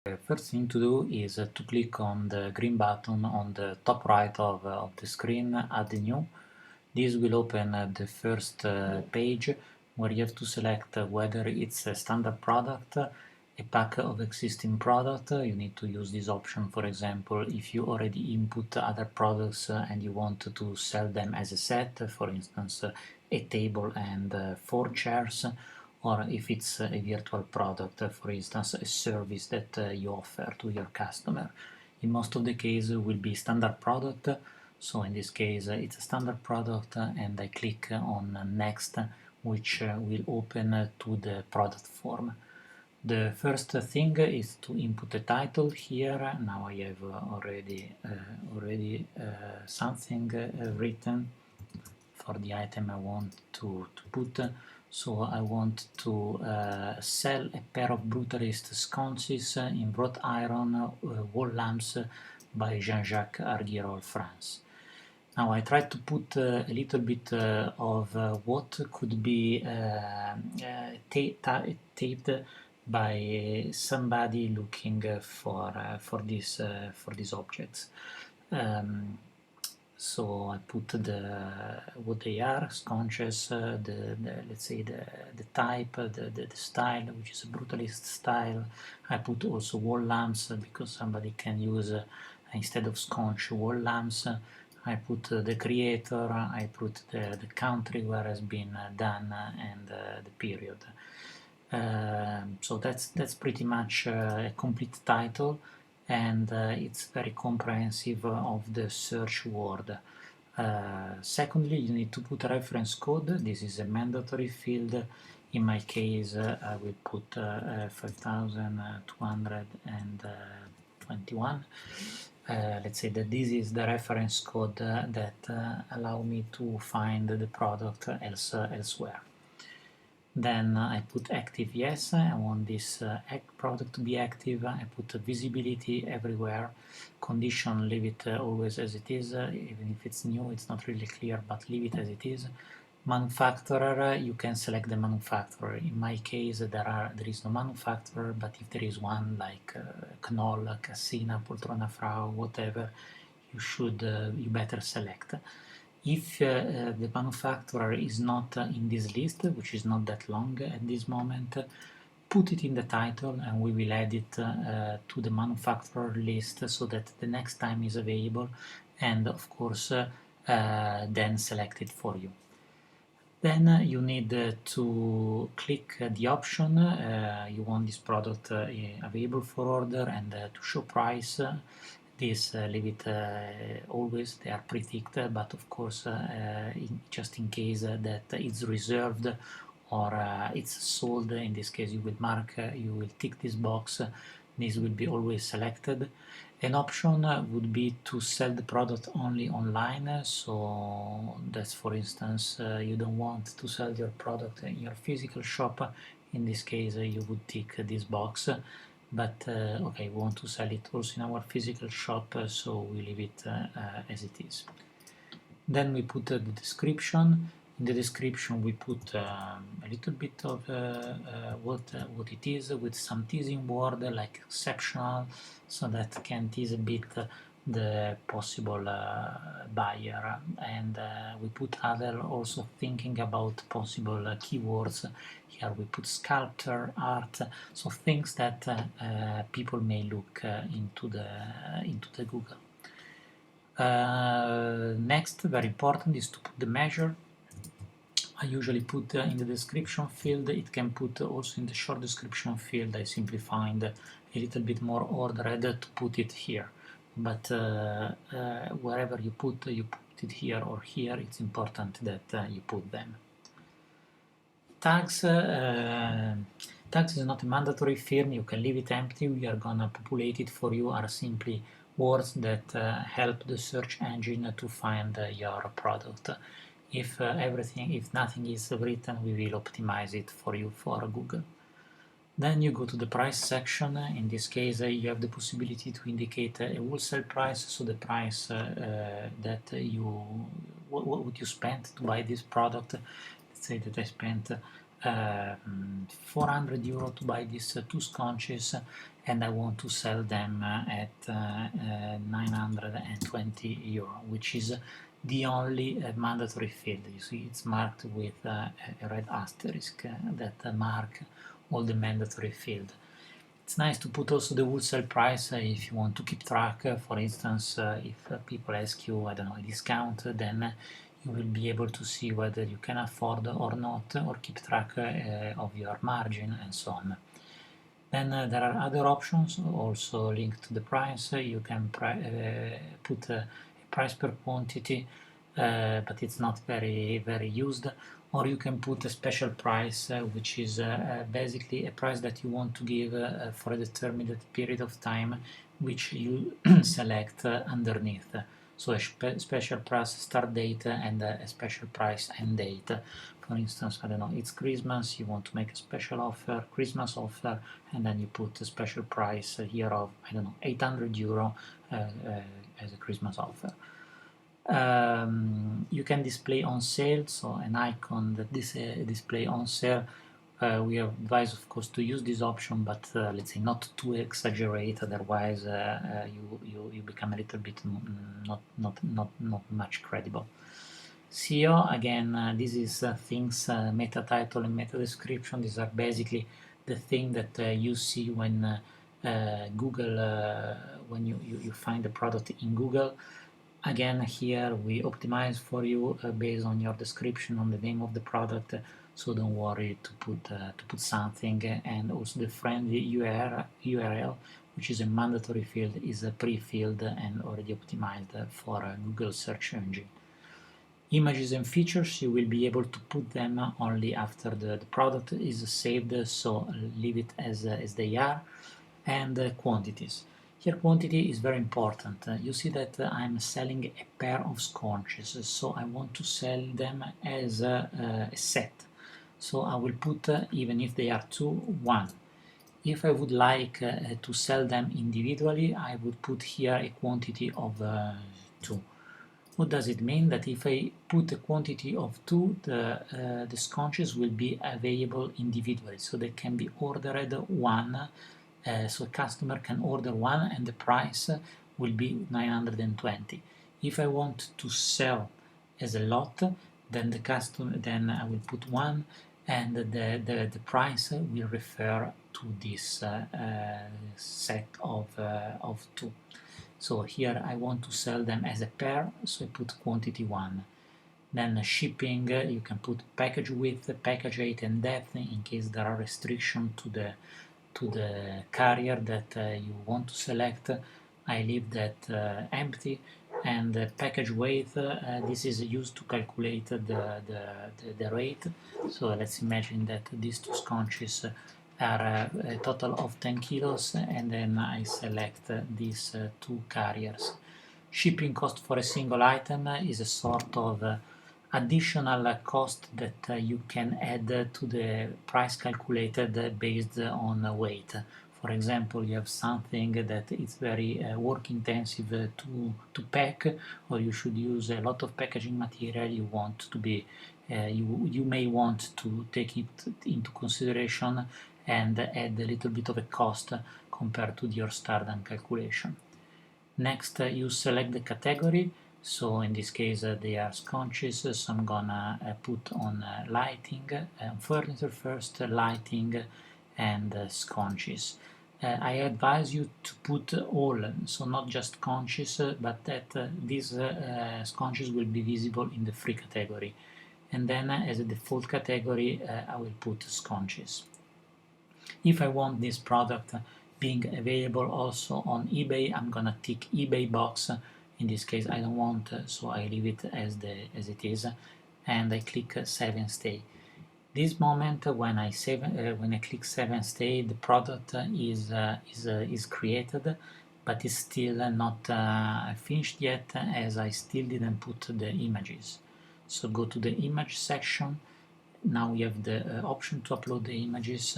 The first thing to do is to click on the green button on the top right of the screen, Add New. This will open the first page where you have to select whether it's a standard product, a pack of existing product. You need to use this option, for example, if you already input other products and you want to sell them as a set, for instance, a table and 4 chairs, or if it's a virtual product, for instance, a service that you offer to your customer. In most of the cases will be standard product, so in this case it's a standard product, and I click on next, which will open to the product form. The first thing is to input the title here. Now I have already something written for the item I want to put. So I want to sell a pair of brutalist sconces in wrought iron wall lamps by Jean-Jacques Arguerol, France. Now I tried to put a little bit of what could be taped by somebody looking for these objects. So I put what they are, sconces, let's say the type, the style, which is a brutalist style. I put also wall lamps because somebody can use instead of sconce wall lamps. I put the creator, I put the country where has been done, and the period. So that's pretty much a complete title, and it's very comprehensive of the search word. Secondly, you need to put a reference code. This is a mandatory field. In my case, I will put 5221. Let's say that this is the reference code that allow me to find the product elsewhere. Then I put active yes, I want this product to be active. I put visibility everywhere. Condition, leave it always as it is, even if it's new, it's not really clear, but leave it as it is. Manufacturer, you can select the manufacturer. In my case, there is no manufacturer, but if there is one like Knoll, Cassina, Poltrona Frau, whatever, you better select. If the manufacturer is not in this list, which is not that long at this moment, put it in the title and we will add it to the manufacturer list so that the next time is available, and of course then select it for you. Then you need to click the option you want this product available for order, and to show price. This leave it always, they are pre-ticked, but of course just in case that it's reserved or it's sold, in this case you will tick this box. This will be always selected. An option would be to sell the product only online, so that's, for instance, you don't want to sell your product in your physical shop. In this case you would tick this box, but okay, we want to sell it also in our physical shop, so we leave it as it is. Then we put the description. In the description we put a little bit of what it is, with some teasing word like exceptional, so that can tease a bit the possible buyer, and we put other, also thinking about possible keywords. Here we put sculptor, art, so things that people may look into the Google. Next, very important, is to put the measure. I usually put in the description field. It can put also in the short description field. I simply find a little bit more ordered to put it here, but wherever you put it here or here, it's important that you put them. Tags. Tags is not a mandatory field. You can leave it empty. We are gonna populate it for you. Are simply words that help the search engine to find your product. If nothing is written, we will optimize it for you for Google. Then you go to the price section. In this case, you have the possibility to indicate a wholesale price, so the price that what you spent to buy this product. Let's say that I spent 400 euro to buy these two sconces, and I want to sell them at 920 euro, which is the only mandatory field. You see, it's marked with a red asterisk that mark all the mandatory field. It's nice to put also the wholesale price if you want to keep track. For instance, if people ask you, I don't know, a discount, then you will be able to see whether you can afford or not, or keep track of your margin and so on. Then there are other options also linked to the price. You can put a price per quantity, but it's not very used. Or you can put a special price, which is basically a price that you want to give for a determined period of time, which you select underneath. So a special price start date and a special price end date. For instance, I don't know, it's Christmas, you want to make a special offer, Christmas offer, and then you put a special price here of, I don't know, 800 euro as a Christmas offer. You can display on sale, so an icon that display on sale. We advise, of course, to use this option, but let's say not to exaggerate, otherwise you become a little bit not much credible. SEO, again, this is things, meta title and meta description. These are basically the thing that you see when Google, when you find the product in Google. Again, here we optimize for you based on your description, on the name of the product, so don't worry to put something. And also the friendly URL, which is a mandatory field, is a pre-filled and already optimized for Google search engine. Images and features, you will be able to put them only after the product is saved, so leave it as they are. And quantities. Here quantity is very important. You see that I'm selling a pair of sconces, so I want to sell them as a set. So I will put, even if they are two, one. If I would like to sell them individually, I would put here a quantity of 2. What does it mean? That if I put a quantity of 2, the sconces will be available individually, so they can be ordered one. So a customer can order one and the price will be 920. If I want to sell as a lot, then I will put one, and the price will refer to this set of 2. So here I want to sell them as a pair, so I put quantity 1. Then shipping, you can put package width, package height and depth in case there are restrictions to the carrier that you want to select. I leave that empty. And package weight, this is used to calculate the rate. So let's imagine that these two sconces are a total of 10 kilos, and then I select these two carriers. Shipping cost for a single item is a sort of additional cost that you can add to the price calculated based on weight. For example, you have something that is very work intensive to pack, or you should use a lot of packaging material. You want to be you may want to take it into consideration and add a little bit of a cost compared to your standard calculation. Next, you select the category. So in this case they are sconces, so I'm gonna put on lighting, furniture first, lighting and sconces. I advise you to put all, so not just sconces, but that these sconces will be visible in the free category. And then as a default category I will put sconces. If I want this product being available also on eBay, I'm gonna tick eBay box. In this case I don't want, so I leave it as it is, and I click Save and Stay. This moment when I click Save and Stay, the product is created, but is still not finished yet, as I still didn't put the images. So go to the image section. Now we have the option to upload the images,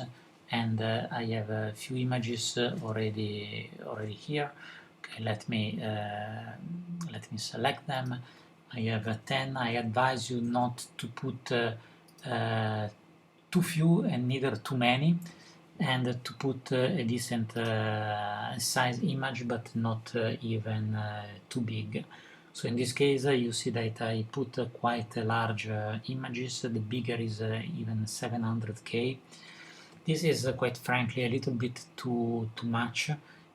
and I have a few images already here. Okay, let me select them. I have 10. I advise you not to put 2 too few and neither too many, and to put a decent size image, but not even too big. So in this case you see that I put quite large images. The bigger is even 700k. This is quite frankly a little bit too much,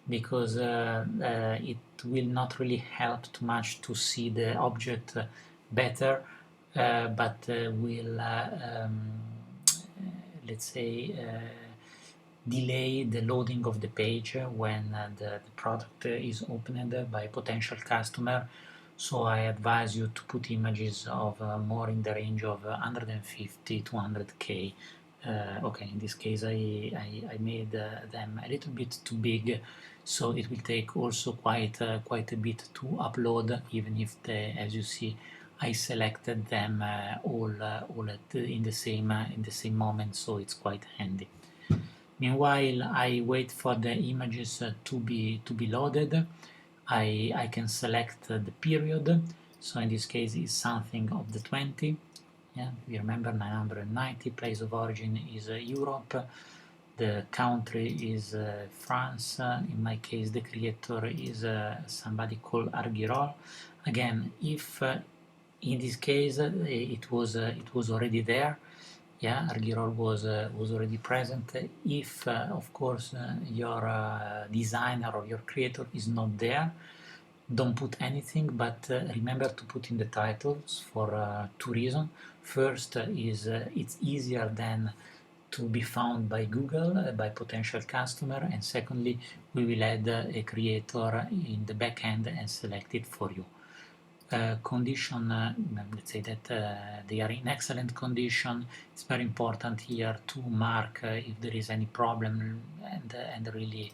because it will not really help too much to see the object better, but will let's say delay the loading of the page when the product is opened by a potential customer. So I advise you to put images of more in the range of 150 to 100k. Okay, in this case I made them a little bit too big, so it will take also quite a bit to upload, even if as you see I selected them all in the same moment, so it's quite handy. Meanwhile, I wait for the images to be loaded. I can select the period, so in this case it's something of the 20. Yeah, we remember 990, place of origin is Europe, the country is France. In my case the creator is somebody called Argirol. Again, if in this case it was already there, yeah, Argirol was already present. If of course your designer or your creator is not there, don't put anything, but remember to put in the titles for two reasons. First is it's easier than to be found by Google, by potential customer, and secondly we will add a creator in the back end and select it for you. Condition, let's say that they are in excellent condition. It's very important here to mark if there is any problem, and really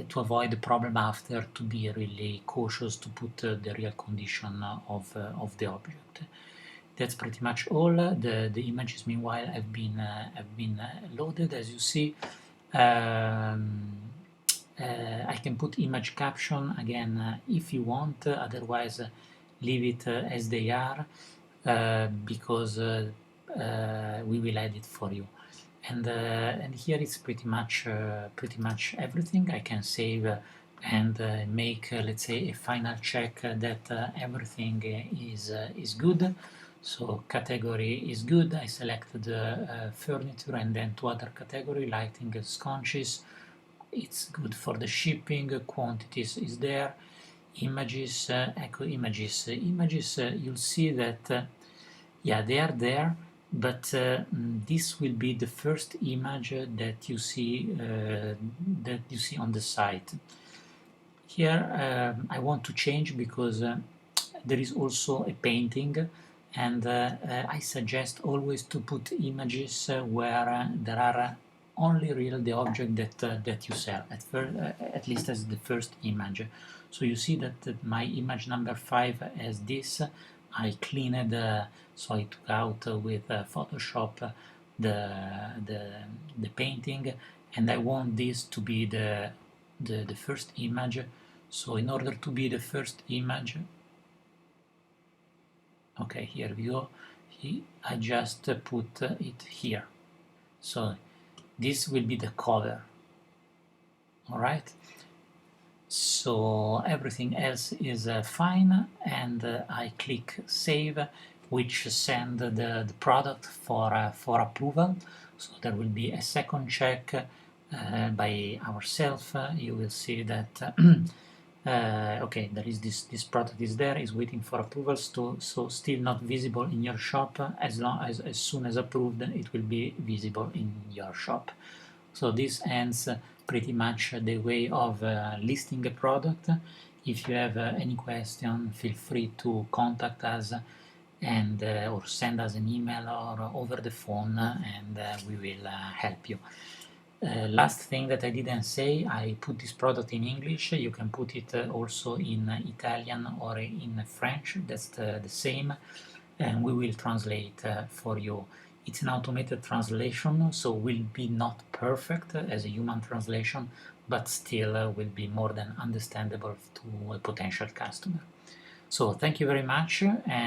to avoid the problem after, to be really cautious to put the real condition of the object. That's pretty much all. The images meanwhile have been loaded, as you see. I can put image caption again if you want, otherwise leave it as they are, because we will add it for you. And here it's pretty much everything. I can save and make let's say a final check that everything is good. So category is good. I selected furniture and then two other category, lighting and sconces. It's good for the shipping. Quantities is there. Images, echo images. You'll see that yeah, they are there, but this will be the first image that you see on the site. Here I want to change because there is also a painting, and I suggest always to put images where there are only real the object that you sell, at least as the first image. So you see that my image number 5 as this. I cleaned, so I took out with Photoshop the painting, and I want this to be the first image. So in order to be the first image, okay, here we go. I just put it here. So this will be the cover. All right. So everything else is fine, and I click save, which send the product for approval. So there will be a second check by ourselves. You will see that okay, there is this product is there, is waiting for approvals, so still not visible in your shop. As soon as approved, it will be visible in your shop. So this ends pretty much the way of listing a product. If you have any question, feel free to contact us and or send us an email or over the phone, and we will help you. Last thing that I didn't say, I put this product in English. You can put it also in Italian or in French. That's the same, and we will translate for you. It's an automated translation, so will be not perfect as a human translation, but still will be more than understandable to a potential customer. So thank you very much. And